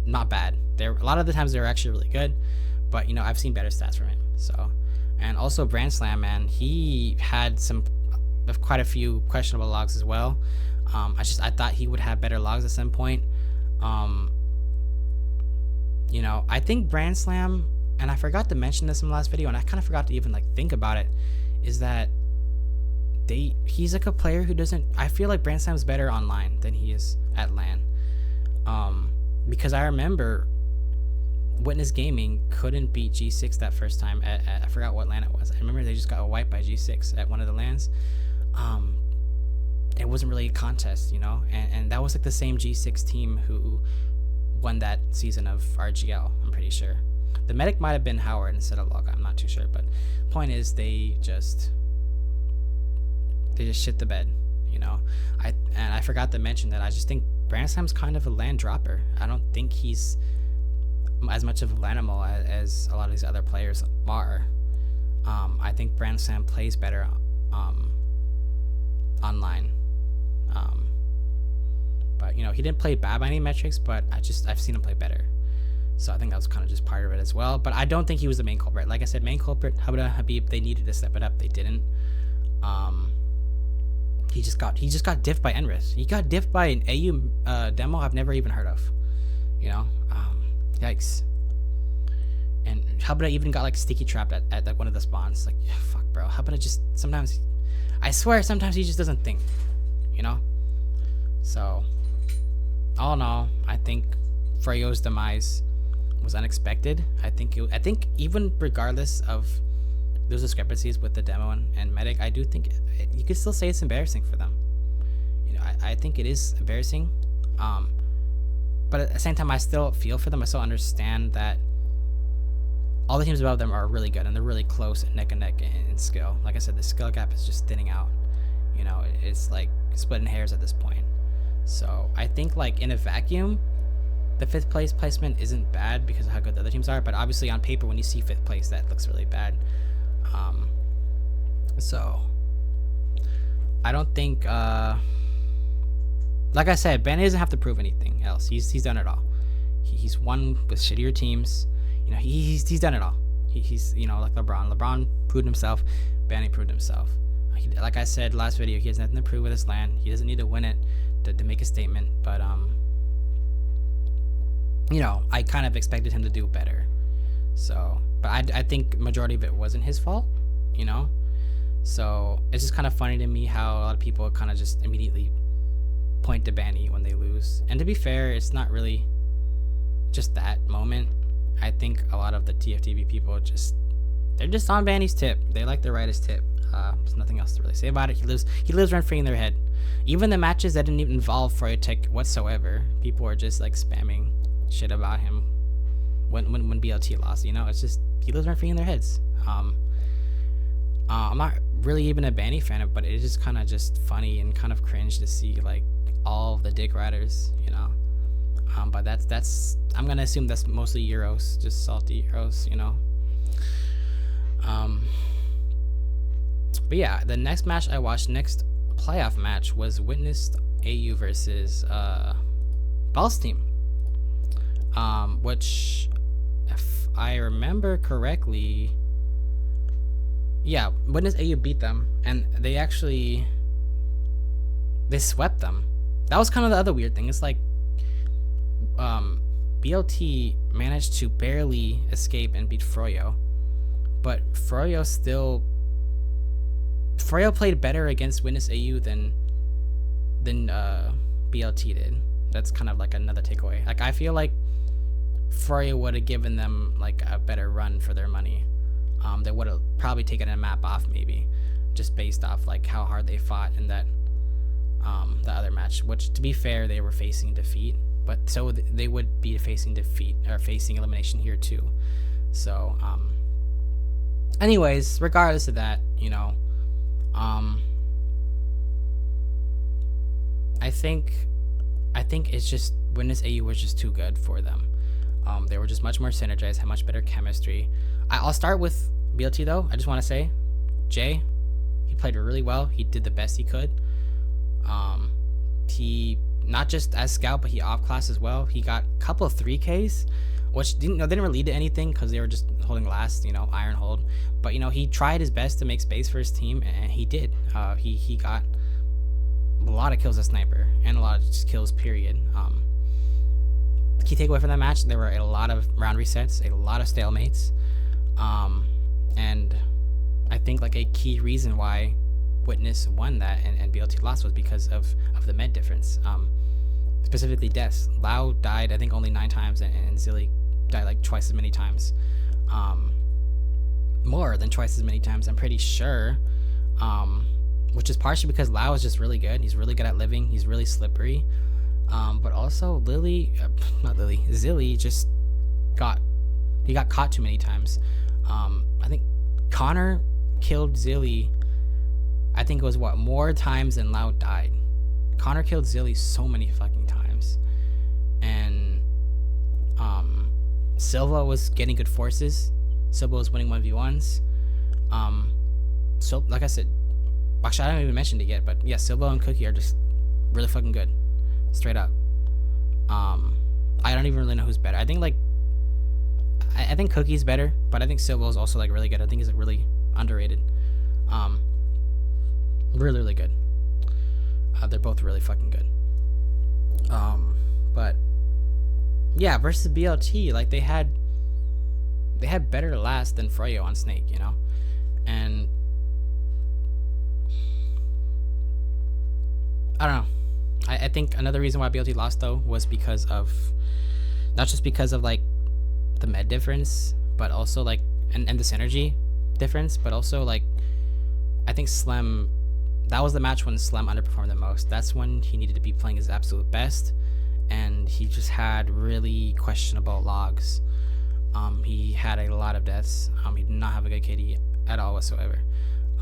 not bad. There, a lot of the times they were actually really good, but you know, I've seen better stats from him. So, and also Brand Slam, man, he had quite a few questionable logs as well. I thought he would have better logs at some point. You know, I think Brand Slam, and I forgot to mention this in the last video, and I kind of forgot to even like think about it, is that he's like a player who doesn't, I feel like Brand Slam's better online than he is at LAN. Because I remember Witness Gaming couldn't beat G6 that first time at I forgot what LAN it was. I remember they just got wiped by G6 at one of the LANs. It wasn't really a contest, you know, and that was like the same G6 team who won that season of RGL, I'm pretty sure. The medic might have been Howard instead of Log, I'm not too sure, but point is they just shit the bed, you know. I forgot to mention that I just think Brand Slam's kind of a LAN dropper. I don't think he's as much of a LANimal as a lot of these other players are. I think Brand Slam plays better online. But you know, he didn't play bad by any metrics, but I've seen him play better. So I think that was kind of just part of it as well. But I don't think he was the main culprit. Like I said, main culprit, Habib, they needed to step it up. They didn't. He just got diffed by Enris. He got diffed by an AU demo I've never even heard of. You know? Yikes. And Habib even got like sticky trapped at like one of the spawns. Like, yeah, fuck, bro. Habib just sometimes, I swear, sometimes he just doesn't think. You know? So, all in all, I think Freyo's demise was unexpected. I think even regardless of those discrepancies with the demo and medic, I do think you could still say it's embarrassing for them. You know, I think it is embarrassing. But at the same time, I still feel for them. I still understand that all the teams above them are really good and they're really close neck and neck in skill. Like I said, the skill gap is just thinning out. You know, it's like splitting hairs at this point. So I think like in a vacuum, the 5th place placement isn't bad because of how good the other teams are, but obviously on paper when you see 5th place, that looks really bad. So I don't think like I said, Ben doesn't have to prove anything else. He's done it all. He's won with shittier teams. You know, he's done it all. He's, you know, like LeBron proved himself. Benny proved himself. Like I said last video, he has nothing to prove with his LAN. He doesn't need to win it to make a statement, but you know, I kind of expected him to do better. So, but I think majority of it wasn't his fault, you know. So it's just kind of funny to me how a lot of people kind of just immediately point to Banny when they lose. And to be fair, it's not really just that moment. I think a lot of the TFTV people they're just on Banny's tip. They like to ride his tip. There's nothing else to really say about it. He lives rent free in their head. Even the matches that didn't even involve Froyotech whatsoever, people are just like spamming shit about him when BLT lost. You know, it's just he lives rent free in their heads. I'm not really even a Banny fan, but it's just kind of just funny and kind of cringe to see like all of the dick riders, you know. But that's I'm gonna assume that's mostly Euros, just salty Euros, you know. But yeah, the next match I watched, next playoff match, was Witnessed AU versus Ball's team. Which, if I remember correctly, yeah, Witness AU beat them, and they swept them. That was kind of the other weird thing. It's like BLT managed to barely escape and beat Froyo, but Froyo played better against Witness AU than BLT did. That's kind of like another takeaway. Like I feel like Froyo would have given them like a better run for their money. They would have probably taken a map off, maybe, just based off like how hard they fought in that the other match. Which, to be fair, they were facing defeat, but so they would be facing defeat or facing elimination here too. So, anyways, regardless of that, you know, I think it's just Witness AU was just too good for them. They were just much more synergized, had much better chemistry. I'll start with BLT though. I just want to say, Jay, he played really well. He did the best he could. He not just as scout, but he off class as well. He got a couple of 3Ks, which they didn't really lead to anything because they were just holding last, iron hold. But he tried his best to make space for his team, and he did. He got a lot of kills as sniper and a lot of just kills. Period. The key takeaway from that match: there were a lot of round resets, a lot of stalemates, and I think like a key reason why Witness won that and BLT lost was because of the med difference. Specifically deaths. Lau died I think only 9 times, and Zilly died like twice as many times. More than twice as many times, I'm pretty sure. Which is partially because Lau is just really good. He's really good at living. He's really slippery. But also Zilly just got caught too many times. I think Connor killed Zilly. I think it was more times than Lau died. Connor killed Zilly so many fucking times, and Silva was getting good forces. Silva was winning 1v1s. So like I said, actually I haven't even mentioned it yet, but yeah, Silva and Cookie are just really fucking good, straight up. I don't even really know who's better. I think like I think Cookie's better, but I think Silva is also like really good. I think he's like really underrated. Really, really good. They're both really fucking good. But yeah, versus BLT, like they had better last than Froyo on Snake, and I don't know. I think another reason why BLT lost though was because of not just because of like the med difference, but also like and the synergy difference, but also like I think Slem. That was the match when Slem underperformed the most. That's when he needed to be playing his absolute best, and he just had really questionable logs. He had a lot of deaths. He did not have a good KD at all whatsoever.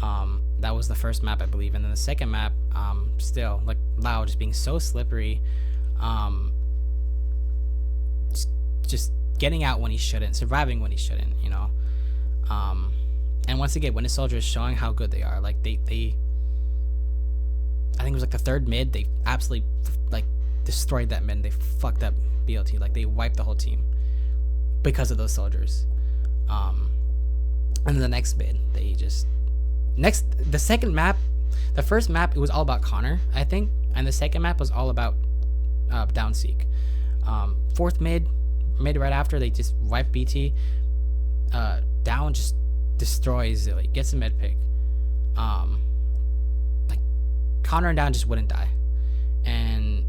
That was the first map, I believe, and then the second map, still like Lau just being so slippery, just getting out when he shouldn't, surviving when he shouldn't, and once again, when the soldiers showing how good they are, like they I think it was like the third mid, they absolutely like destroyed that mid. They fucked up BLT, like they wiped the whole team because of those soldiers. And then the next mid, they just the second map, the first map it was all about Connor, I think, and the second map was all about Downseek. Fourth mid right after, they just wiped BT. Down just destroys Zilly, gets a med pick. Connor and Down just wouldn't die, and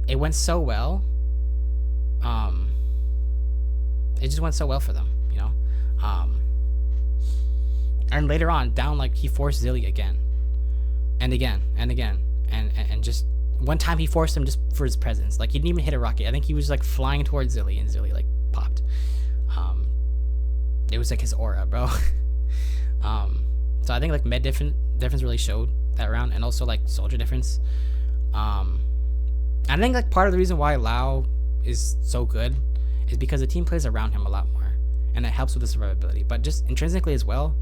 it went so well. It just went so well for them, and later on, Down like he forced Zilly again, and again, and again, and just one time he forced him just for his presence. Like he didn't even hit a rocket. I think he was like flying towards Zilly, and Zilly like popped. It was like his aura, bro. So I think like med difference really showed that round, and also like soldier difference. I think like part of the reason why Lau is so good is because the team plays around him a lot more, and it helps with the survivability. But just intrinsically as well,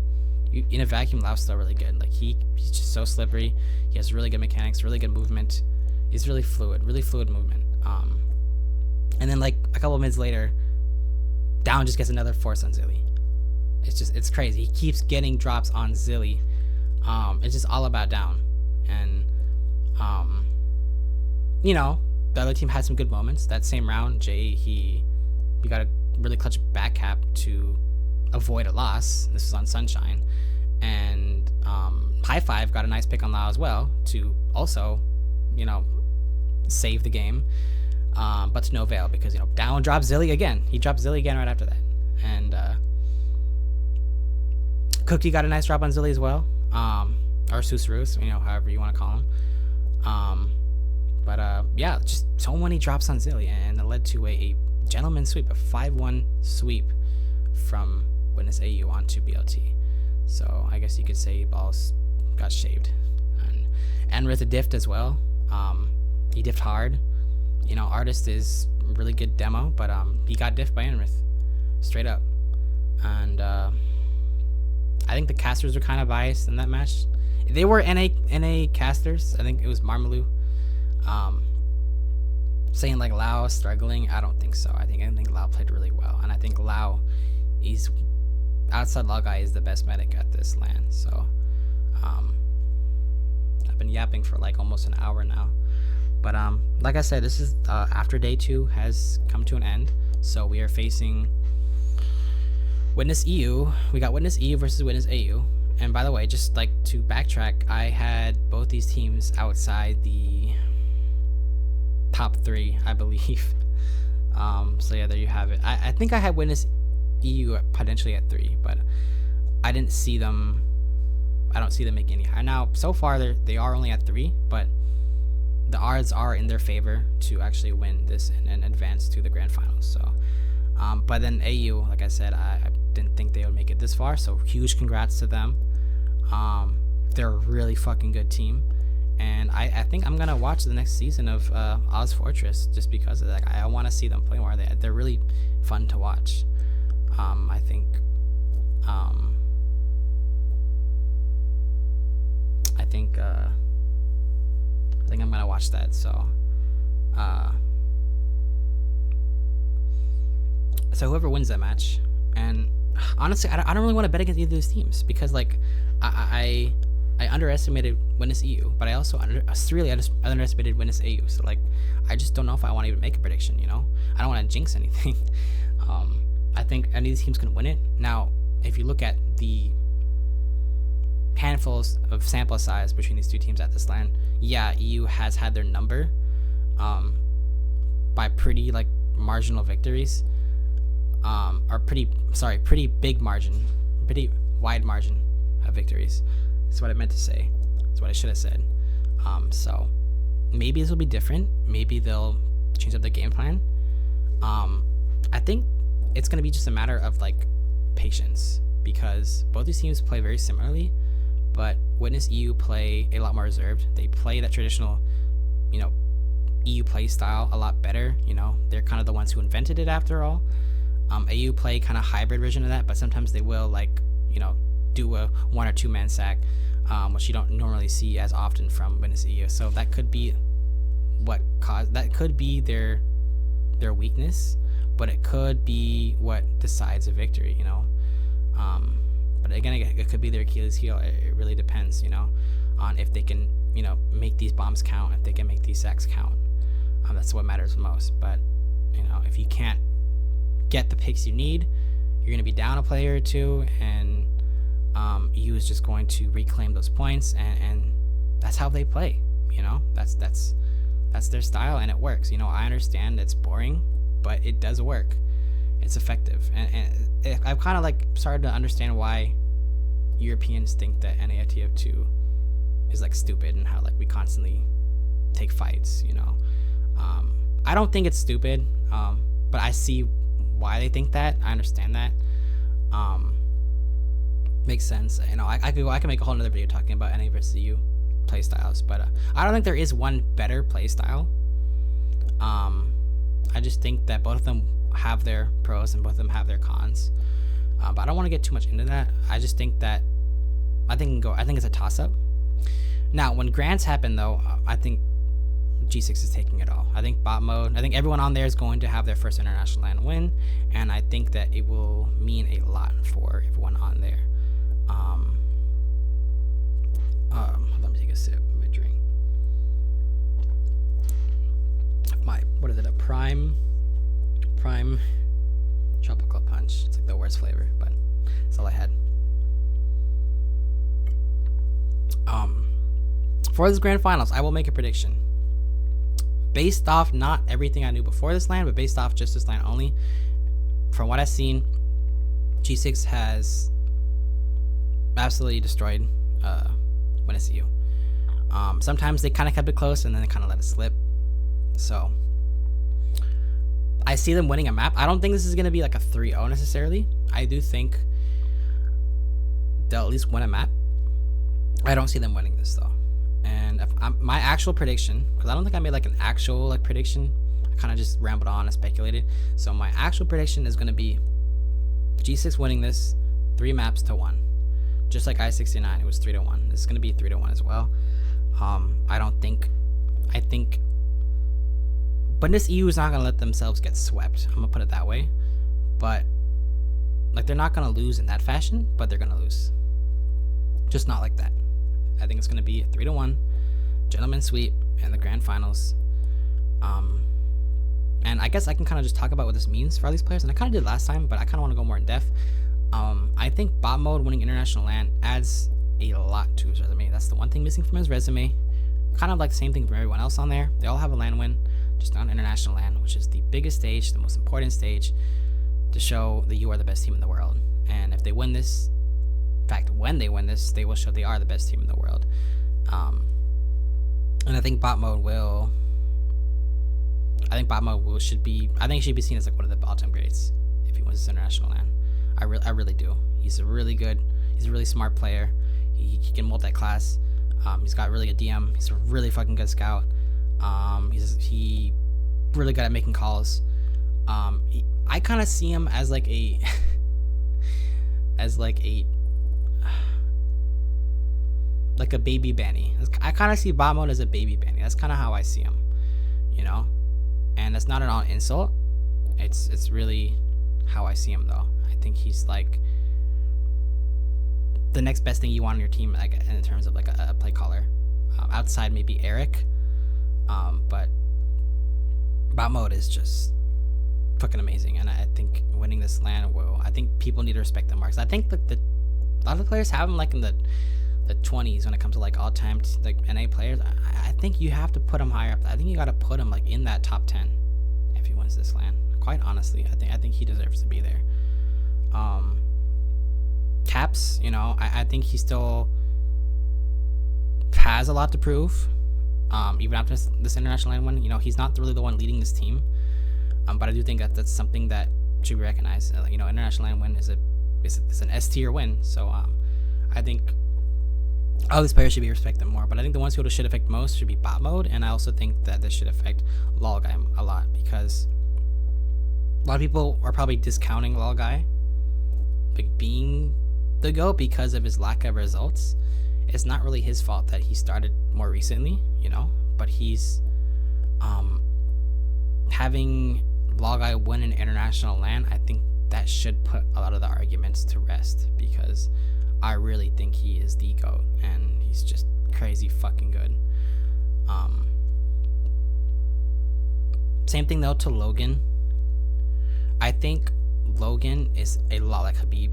in a vacuum, Lau's still really good. Like he's just so slippery. He has really good mechanics, really good movement. He's really fluid movement. And then like a couple of minutes later, Down just gets another force on Zilly. It's crazy. He keeps getting drops on Zilly. It's just all about Down, and the other team had some good moments. That same round, Jay he got a really clutch back cap to avoid a loss. This was on Sunshine, and High Five got a nice pick on Lau as well to also save the game, but to no avail because Down dropped Zilly again. He dropped Zilly again right after that, and Cookie got a nice drop on Zilly as well. Or Susarus, however you want to call him. But yeah, just so many drops on Zilly, and it led to a gentleman sweep, a 5-1 sweep from Witness AU onto BLT. So I guess you could say balls got shaved. And with a diffed as well. He diffed hard. Artist is really good demo, but he got diffed by Enrith, straight up. And I think the casters were kind of biased in that match. They were NA casters. I think it was Marmalou. Saying like Lao struggling, I don't think so. I think Lao played really well, and I think Lao, he's outside Lao guy is the best medic at this LAN. So I've been yapping for like almost an hour now, but like I said, this is after day 2 has come to an end, so we are facing Witness EU. We got Witness EU versus Witness AU. And by the way, just like to backtrack, I had both these teams outside the top 3, I believe. So yeah, there you have it. I think I had Witness EU potentially at 3, but I didn't see them. I don't see them making any higher. Now, so far they are only at 3, but the odds are in their favor to actually win this and advance to the grand finals. So, but then AU, like I said, I didn't think they would make it this far. So huge congrats to them. They're a really fucking good team. And I think I'm gonna watch the next season of Oz Fortress just because of that. I want to see them play more. They're really fun to watch. I think I'm gonna watch that. So whoever wins that match, and honestly, I don't really want to bet against either of those teams because like I underestimated Witness EU, but I also underestimated Witness AU. So like, I just don't know if I want to even make a prediction. You know, I don't want to jinx anything. I think any of these teams can win it. Now, if you look at the handfuls of sample size between these two teams at this LAN, yeah, EU has had their number by pretty like marginal victories, or pretty big margin, pretty wide margin of victories. That's what I meant to say. That's what I should have said. So maybe this will be different. Maybe they'll change up the game plan. I think it's going to be just a matter of like patience because both these teams play very similarly, but Witness EU play a lot more reserved. They play that traditional, EU play style a lot better. They're kind of the ones who invented it after all. AU play kind of hybrid version of that, but sometimes they will do a 1 or 2 man sack, which you don't normally see as often from Witness EU. So that could be their weakness, but it could be what decides a victory, but again, it could be their Achilles heel. It really depends, on if they can, make these bombs count, if they can make these sacks count. That's what matters most. But, if you can't get the picks you need, you're going to be down a player or two, and EU is just going to reclaim those points, and that's how they play. That's their style, and it works. I understand it's boring, but it does work. It's effective, and I've kind of like started to understand why Europeans think that NA at TF2 is like stupid and how like we constantly take fights. I don't think it's stupid, but I see why they think that. I understand that. Makes sense. I can make a whole nother video talking about NA versus EU play styles, but I don't think there is one better play style. I just think that both of them have their pros and both of them have their cons. But I don't want to get too much into that. I just think that I think it's a toss-up. Now, when grants happen, though, I think G6 is taking it all. I think bot mode. I think everyone on there is going to have their first international LAN win, and I think that it will mean a lot for everyone on there. Let me take a sip of my drink. What is it? A prime tropical punch. It's like the worst flavor, but that's all I had. For this grand finals, I will make a prediction based off not everything I knew before this LAN, but based off just this LAN only. From what I've seen, G6 has absolutely destroyed Witness EU. Sometimes they kind of kept it close and then they kind of let it slip. So I see them winning a map. I don't think this is going to be like a 3-0 necessarily. I do think they'll at least win a map. I don't see them winning this though. And my actual prediction, because I don't think I made like an actual like prediction. I kind of just rambled on and speculated. So my actual prediction is going to be G6 winning this 3 maps to 1. Just like I-69, it was 3-1. This is going to be 3-1 as well. I think but this EU is not going to let themselves get swept. I'm going to put it that way. But like, they're not going to lose in that fashion, but they're going to lose. Just not like that. I think it's going to be a 3-1 gentleman's sweep in the grand finals. And I guess I can kind of just talk about what this means for all these players, and I kind of did last time, but I kind of want to go more in depth. I think bot mode winning international LAN adds a lot to his resume. That's the one thing missing from his resume. Kind of like the same thing from everyone else on there. They all have a LAN win, just not international LAN, which is the biggest stage, the most important stage to show that you are the best team in the world. And if they win this, in fact, when they win this, they will show they are the best team in the world. And I think bot mode should be seen as like one of the all-time greats if he wins this international LAN. I really do. He's a really smart player. He can multi-class. He's got really good DM. He's a really fucking good scout. He really good at making calls. I kind of see him as like a like a baby Benny. I kind of see bot mode as a baby Benny. That's kind of how I see him, you know. And that's not an all insult. It's really how I see him though. I think he's like the next best thing you want on your team, like in terms of like a play caller, outside maybe Eric. But bot mode is just fucking amazing, and I think winning this LAN will. I think people need to respect the marks. I think that a lot of the players have him like in the 20s when it comes to like all-time like NA players. I think you have to put him higher up. I think you got to put him like in that top 10 if he wins this LAN. Quite honestly, I think he deserves to be there. Caps, you know, I think he still has a lot to prove. Even after this international LAN win, you know, he's not really the one leading this team. But I do think that's something that should be recognized. You know, international LAN win is an S tier win. So I think all these players should be respected more. But I think the ones who should affect most should be bot mode, and I also think that this should affect LOL guy a lot, because a lot of people are probably discounting LOL guy like being the GOAT because of his lack of results. It's not really his fault that he started more recently, you know, but he's having LOL guy win an international LAN. I think that should put a lot of the arguments to rest, because I really think he is the GOAT, and he's just crazy fucking good. Same thing though to Logan. I think Logan is a lot like Habib.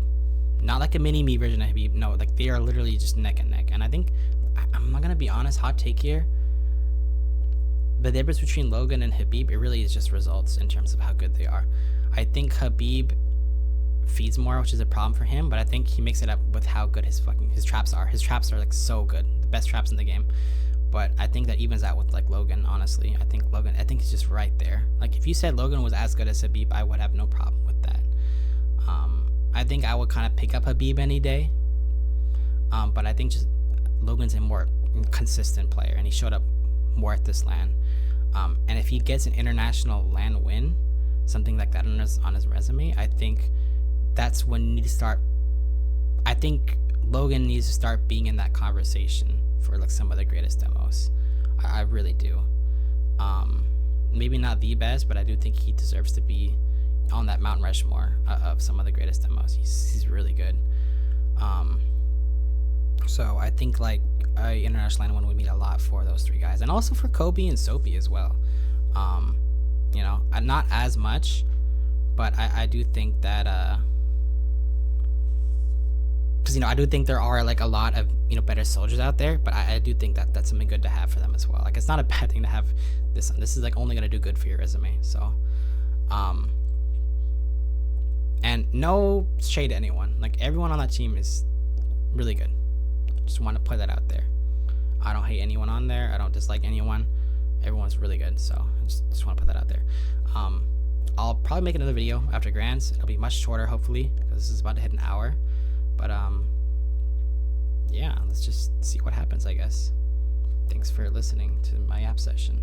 Not like a mini-me version of Habib. No, like they are literally just neck and neck. And I think, I'm not going to be honest, hot take here, the difference between Logan and Habib, it really is just results in terms of how good they are. I think Habib feeds more, which is a problem for him, but I think he makes it up with how good his traps are. His traps are like so good, the best traps in the game. But I think that evens out with like Logan, honestly. I think he's just right there. Like if you said Logan was as good as Habib, I would have no problem with that. I think I would kind of pick up Habib any day. But I think just Logan's a more consistent player, and he showed up more at this LAN. And if he gets an international LAN win, something like that on his resume, I think that's when you need to start. I think Logan needs to start being in that conversation for like some of the greatest demos. I really do. Maybe not the best, but I do think he deserves to be on that Mount Rushmore of some of the greatest demos. He's really good. So I think like international LAN 1 would mean a lot for those three guys, and also for Kobe and Soapy as well. You know, not as much, but I do think that because you know, I do think there are like a lot of, you know, better soldiers out there, but I do think that that's something good to have for them as well. Like it's not a bad thing to have this. This is like only gonna do good for your resume. So and no shade to anyone, like everyone on that team is really good. Just want to put that out there. I don't hate anyone on there. I don't dislike anyone. Everyone's really good. So I just want to put that out there. I'll probably make another video after Grands. It'll be much shorter, hopefully, because this is about to hit an hour. But yeah, let's just see what happens, I guess. Thanks for listening to my app session.